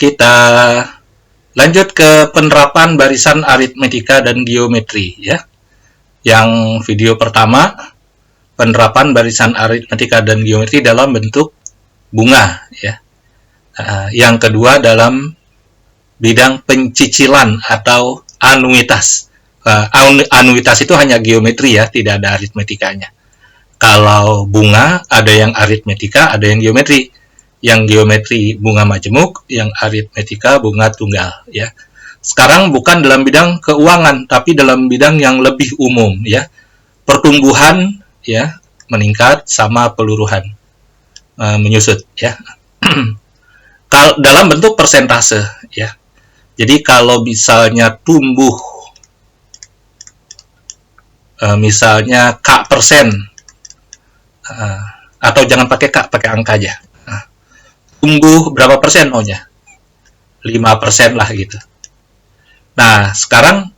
kita lanjut ke penerapan barisan aritmetika dan geometri ya. Yang video pertama, penerapan barisan aritmetika dan geometri dalam bentuk bunga ya. Yang kedua dalam bidang pencicilan atau anuitas. Anuitas itu hanya geometri ya, tidak ada aritmetikanya. Kalau bunga ada yang aritmetika, ada yang geometri. Yang geometri bunga majemuk, yang aritmetika bunga tunggal ya. Sekarang bukan dalam bidang keuangan, tapi dalam bidang yang lebih umum ya. Pertumbuhan ya meningkat sama peluruhan menyusut ya. Dalam bentuk persentase ya. Jadi kalau misalnya tumbuh misalnya K persen, atau jangan pakai K, pakai angka aja. Tumbuh berapa persen maunya? 5% lah gitu. Nah, sekarang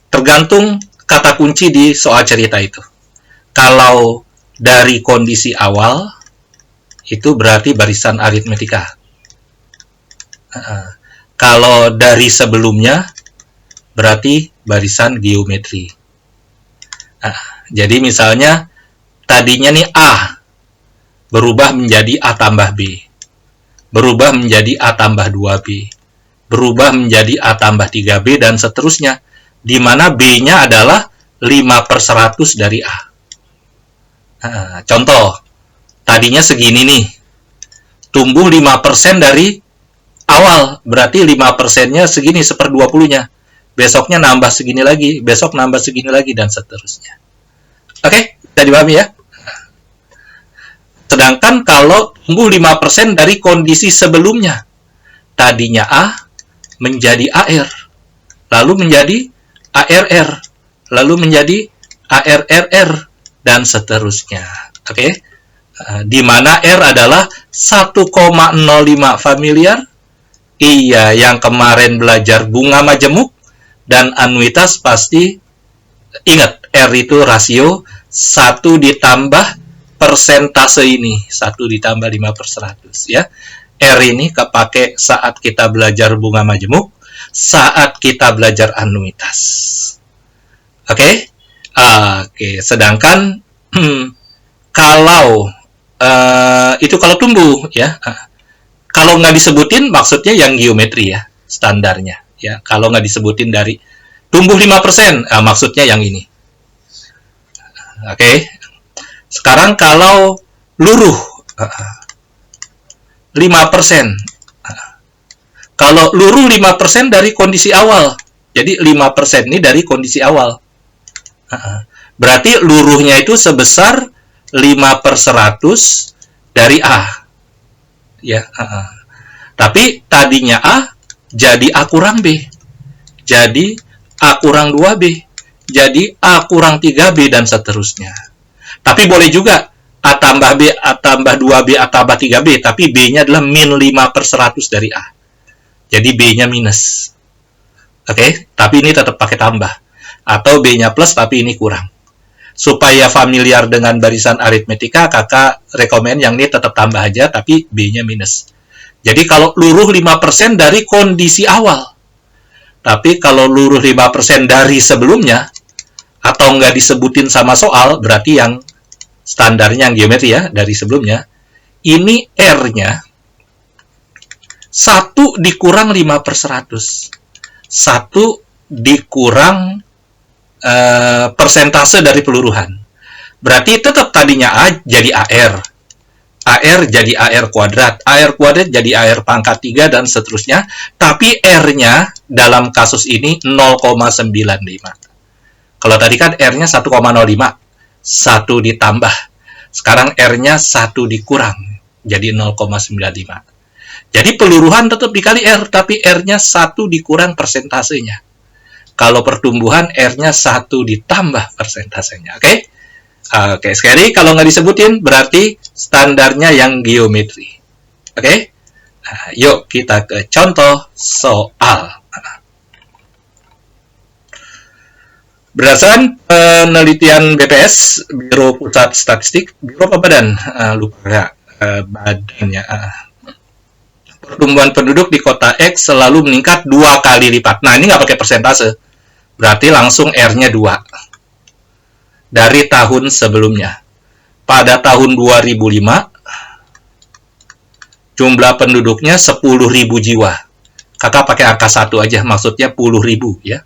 tergantung kata kunci di soal cerita itu. Kalau dari kondisi awal, itu berarti barisan aritmetika. Kalau dari sebelumnya, berarti barisan geometri. Jadi misalnya, tadinya nih A, berubah menjadi A tambah B, berubah menjadi A tambah 2B, berubah menjadi A tambah 3B, dan seterusnya, di mana B-nya adalah 5/100 dari A. Contoh, tadinya segini nih, tumbuh 5% dari awal, berarti 5%-nya segini, 1/20-nya. Besoknya nambah segini lagi, besok nambah segini lagi, dan seterusnya. Oke, bisa dipahami ya? Sedangkan kalau tumbuh 5% dari kondisi sebelumnya, tadinya A menjadi AR, lalu menjadi ARR, lalu menjadi ARRR, dan seterusnya. Oke? Di mana R adalah 1,05 familiar. Iya, yang kemarin belajar bunga majemuk dan anuitas pasti ingat, R itu rasio 1 ditambah persentase ini, 1 ditambah 5/100 ya. R ini kepake saat kita belajar bunga majemuk, saat kita belajar anuitas. Oke? Oke, sedangkan kalau itu kalau tumbuh ya. Kalau nggak disebutin maksudnya yang geometri ya, standarnya ya. Kalau nggak disebutin dari tumbuh 5%, maksudnya yang ini. Oke. Sekarang kalau luruh 5%. Kalau luruh 5% dari kondisi awal. Jadi 5% ini dari kondisi awal. Berarti luruhnya itu sebesar 5/100 dari A. Ya, tapi tadinya A jadi A kurang B. Jadi A kurang 2B. Jadi A kurang 3B, dan seterusnya. Tapi boleh juga A tambah B, A tambah 2B, A tambah 3B, tapi B-nya adalah min 5/100 dari A. Jadi B-nya minus. Oke, tapi ini tetap pakai tambah. Atau B-nya plus, tapi ini kurang. Supaya familiar dengan barisan aritmetika, kakak rekomen yang ini tetap tambah aja, tapi B-nya minus. Jadi kalau luruh 5% dari kondisi awal. Tapi kalau luruh 5% dari sebelumnya, atau nggak disebutin sama soal, berarti yang standarnya yang geometri ya, dari sebelumnya, ini R-nya 1 dikurang 5/100. 1 dikurang persentase dari peluruhan. Berarti tetap tadinya A jadi AR. AR jadi AR kuadrat. AR kuadrat jadi AR pangkat 3, dan seterusnya. Tapi R-nya dalam kasus ini 0,95. Kalau tadi kan R-nya 1,05. 1 ditambah. Sekarang R-nya 1 dikurang. Jadi 0,95. Jadi peluruhan tetap dikali R, tapi R-nya 1 dikurang persentasenya. Kalau pertumbuhan, R-nya 1 ditambah persentasenya. Oke? Oke, sekali kalau nggak disebutin, berarti standarnya yang geometri. Oke? Yuk kita ke contoh soal. Berdasarkan penelitian BPS, Biro Pusat Statistik, Biro apa badan? Lupa ya, badannya. pertumbuhan penduduk di kota X selalu meningkat 2 kali lipat. Nah, ini nggak pakai persentase. Berarti langsung R-nya 2. Dari tahun sebelumnya. Pada tahun 2005, jumlah penduduknya 10.000 jiwa. Kakak pakai angka 1 aja, maksudnya 10.000 ya.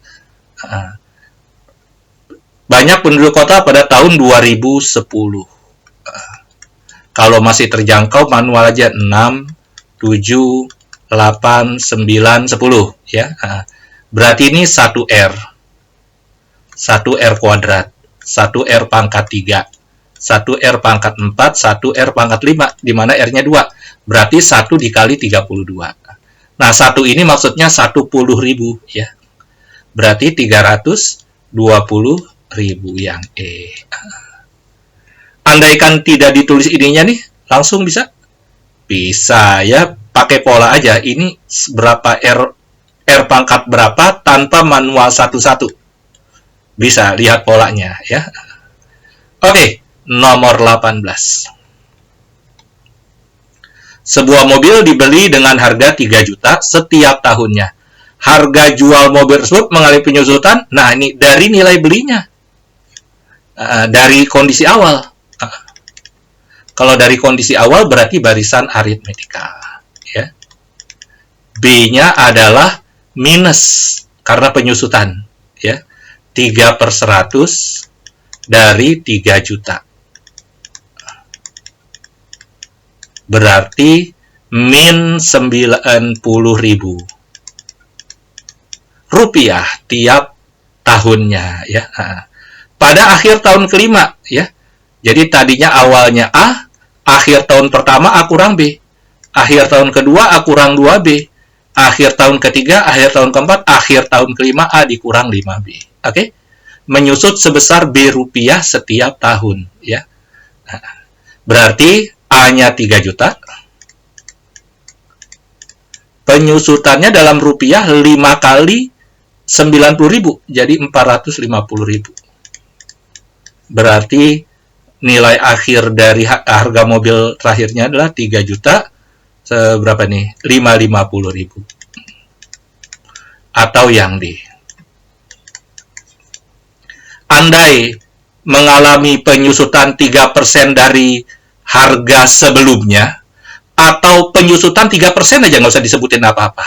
Banyak penduduk kota pada tahun 2010. Kalau masih terjangkau, manual aja 6, 7, 8, 9, 10 ya. Berarti ini 1R. 1R kuadrat, 1R pangkat 3, 1R pangkat 4, 1R pangkat 5, di mana R-nya 2. Berarti 1 dikali 32. Nah, 1 ini maksudnya 10.000 ya. Berarti 320.000 yang E. Andaikan tidak ditulis ininya nih, langsung bisa? Bisa ya, pakai pola aja. Ini berapa R pangkat berapa tanpa manual satu-satu. Bisa lihat polanya ya. Oke, nomor 18. Sebuah mobil dibeli dengan harga 3 juta setiap tahunnya. Harga jual mobil tersebut mengalami penyusutan. Nah, ini dari nilai belinya. Dari kondisi awal. Kalau dari kondisi awal berarti barisan aritmetika. Ya. B-nya adalah minus karena penyusutan. Ya. 3/100 dari 3 juta. Berarti min 90.000 rupiah tiap tahunnya ya. Pada akhir tahun kelima ya. Jadi tadinya awalnya A, akhir tahun pertama A kurang B, akhir tahun kedua A kurang 2B, akhir tahun ketiga, akhir tahun keempat, akhir tahun kelima A dikurang 5B. Oke? Menyusut sebesar B rupiah setiap tahun ya. Berarti A-nya 3 juta. Penyusutannya dalam rupiah 5 kali 90.000, jadi 450.000. Berarti nilai akhir dari harga mobil terakhirnya adalah 3 juta. Seberapa nih? 550.000. Atau yang D. Andai mengalami penyusutan 3% dari harga sebelumnya, atau penyusutan 3% aja, nggak usah disebutin apa-apa.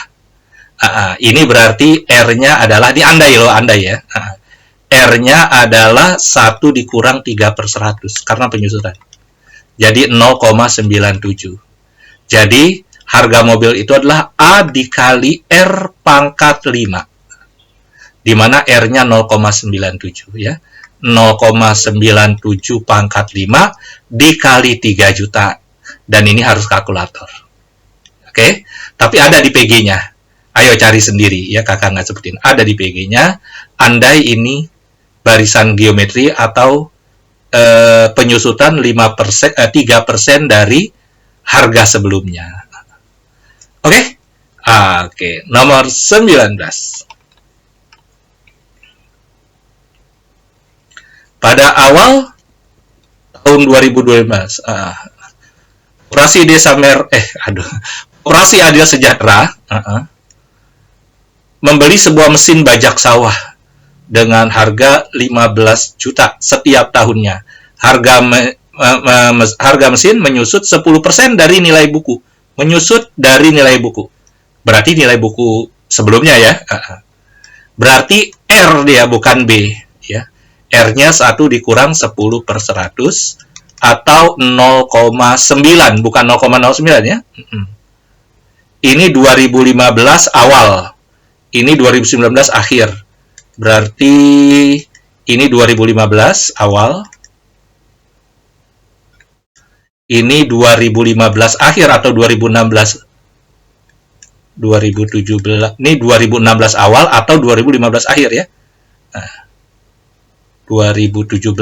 Ini berarti R-nya adalah, ini andai loh, andai ya. R-nya adalah 1 dikurang 3/100 karena penyusutan. Jadi 0,97. Jadi harga mobil itu adalah A dikali R pangkat 5. Di mana R-nya 0,97 ya. 0,97 pangkat 5 dikali 3 juta. Dan ini harus kalkulator. Oke? Tapi ada di PG-nya. Ayo cari sendiri ya, kakak nggak sebutin. Ada di PG-nya. Andai ini barisan geometri atau penyusutan 3% dari harga sebelumnya. Oke? Oke, nomor 19. Pada awal tahun 2012, Operasi Operasi Adil Sejahtera membeli sebuah mesin bajak sawah dengan harga 15 juta setiap tahunnya. Harga mesin menyusut 10% dari nilai buku. Menyusut dari nilai buku. Berarti nilai buku sebelumnya ya. Berarti R dia, bukan B ya. R-nya 1 dikurang 10/100 atau 0,9, bukan 0,09 ya. Ini 2015 awal. Ini 2019 akhir. Berarti ini 2015 awal. Ini 2015 akhir atau 2016. 2017. Ini 2016 awal atau 2015 akhir ya. 2017,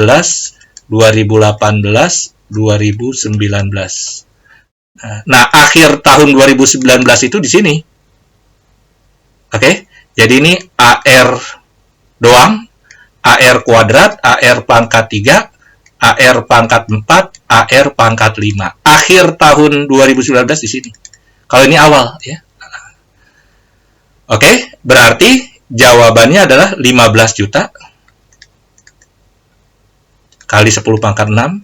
2018, 2019. Nah, akhir tahun 2019 itu di sini. Oke, jadi ini AR doang, AR kuadrat, AR pangkat 3, AR pangkat 4, AR pangkat 5. Akhir tahun 2019 di sini. Kalau ini awal, ya. Oke, berarti jawabannya adalah 15 juta kali 10 pangkat 6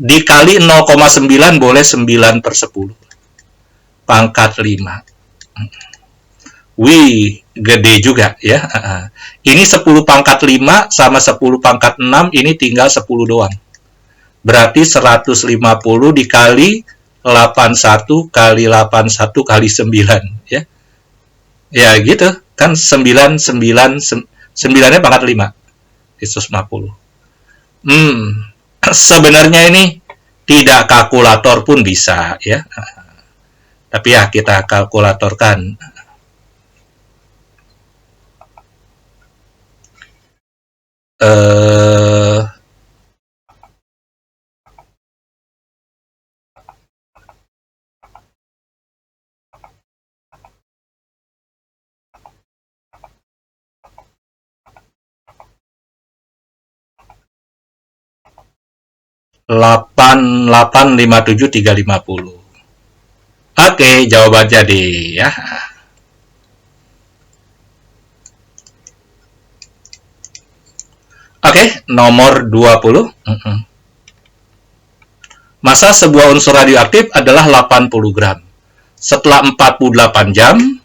dikali 0,9 boleh 9 per 10 pangkat 5. Wih, gede juga ya. Ini 10 pangkat 5 sama 10 pangkat 6, ini tinggal 10 doang. Berarti 150 dikali 81 kali 81 kali 9 ya. Ya gitu, kan 9 9-nya pangkat 5. 150. Sebenarnya ini tidak kalkulator pun bisa ya. Tapi ya kita kalkulatorkan. 8857350. Oke, jawaban jadi ya. Oke, nomor 20. Massa sebuah unsur radioaktif adalah 80 gram. Setelah 48 jam,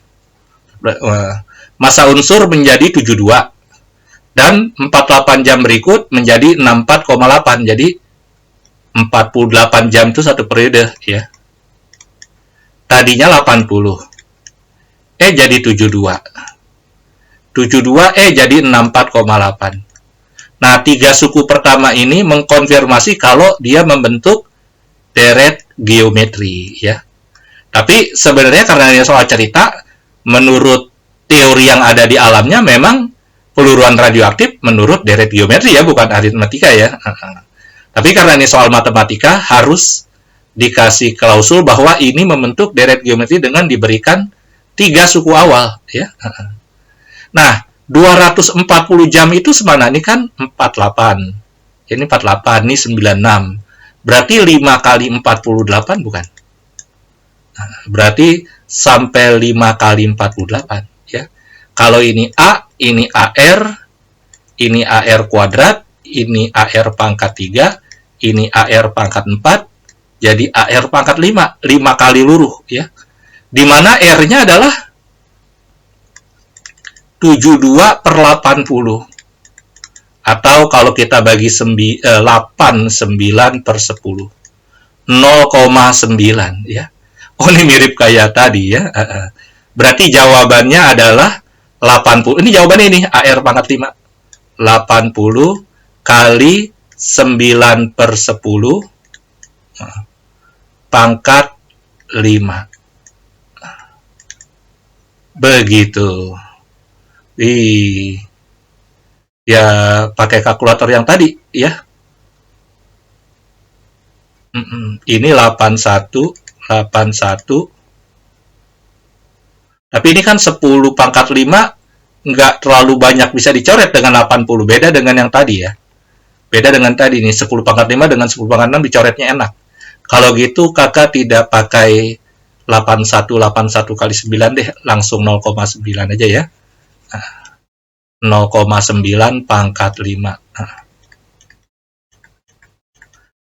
massa unsur menjadi 72. Dan 48 jam berikut menjadi 64,8. Jadi 48 jam itu satu periode ya. Tadinya 80. Jadi 72. 72 jadi 64,8. Nah, 3 suku pertama ini mengkonfirmasi kalau dia membentuk deret geometri ya. Tapi sebenarnya karena ini soal cerita, menurut teori yang ada di alamnya memang peluruan radioaktif menurut deret geometri ya, bukan aritmatika ya. Tapi karena ini soal matematika, harus dikasih klausul bahwa ini membentuk deret geometri dengan diberikan 3 suku awal ya. Nah, 240 jam itu semana? Ini kan 48. Ini 48, ini 96. Berarti 5 kali 48 bukan? Berarti sampai 5 kali 48 ya. Kalau ini A, ini ini AR kuadrat, ini AR pangkat 3, ini AR pangkat 4, jadi AR pangkat 5, 5 kali luruh ya. Di mana R-nya adalah 72 per 80. Atau kalau kita bagi 89 per 10. 0,9 ya. Oh, ini mirip kayak tadi ya. Berarti jawabannya adalah 80. Ini jawabannya ini, AR pangkat 5. 80 kali 9 per 10 pangkat 5. Begitu. Ya pakai kalkulator yang tadi ya. Ini 81. Tapi ini kan 10 pangkat 5 nggak terlalu banyak bisa dicoret dengan 80. Beda dengan yang tadi ya. Beda dengan tadi nih, 10 pangkat 5 dengan 10 pangkat 6 dicoretnya enak. Kalau gitu kakak tidak pakai 81 kali 9 deh, langsung 0,9 aja ya. 0,9 pangkat 5.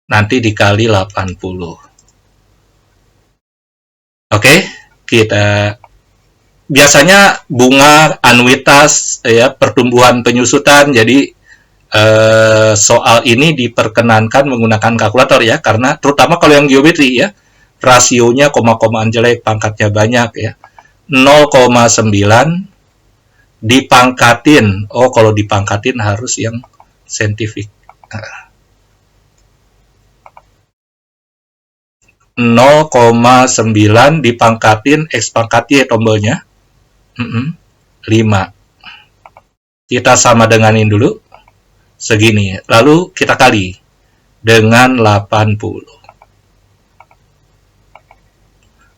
Nanti dikali 80. Oke, kita biasanya bunga, anuitas, ya, pertumbuhan penyusutan. Jadi soal ini diperkenankan menggunakan kalkulator ya, karena terutama kalau yang geometri ya, rasionya koma-komaan jelek, pangkatnya banyak ya. 0,9 dipangkatin. Oh, kalau dipangkatin harus yang saintifik. 0,9 dipangkatin X pangkat Y tombolnya. 5. Kita sama denganin dulu. Segini. Lalu kita kali dengan 80.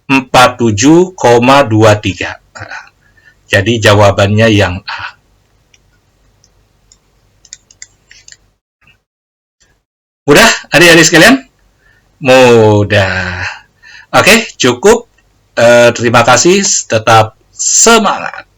47,23. Jadi jawabannya yang A. Mudah, adik-adik sekalian? Mudah. Oke, cukup Terima kasih, tetap semangat.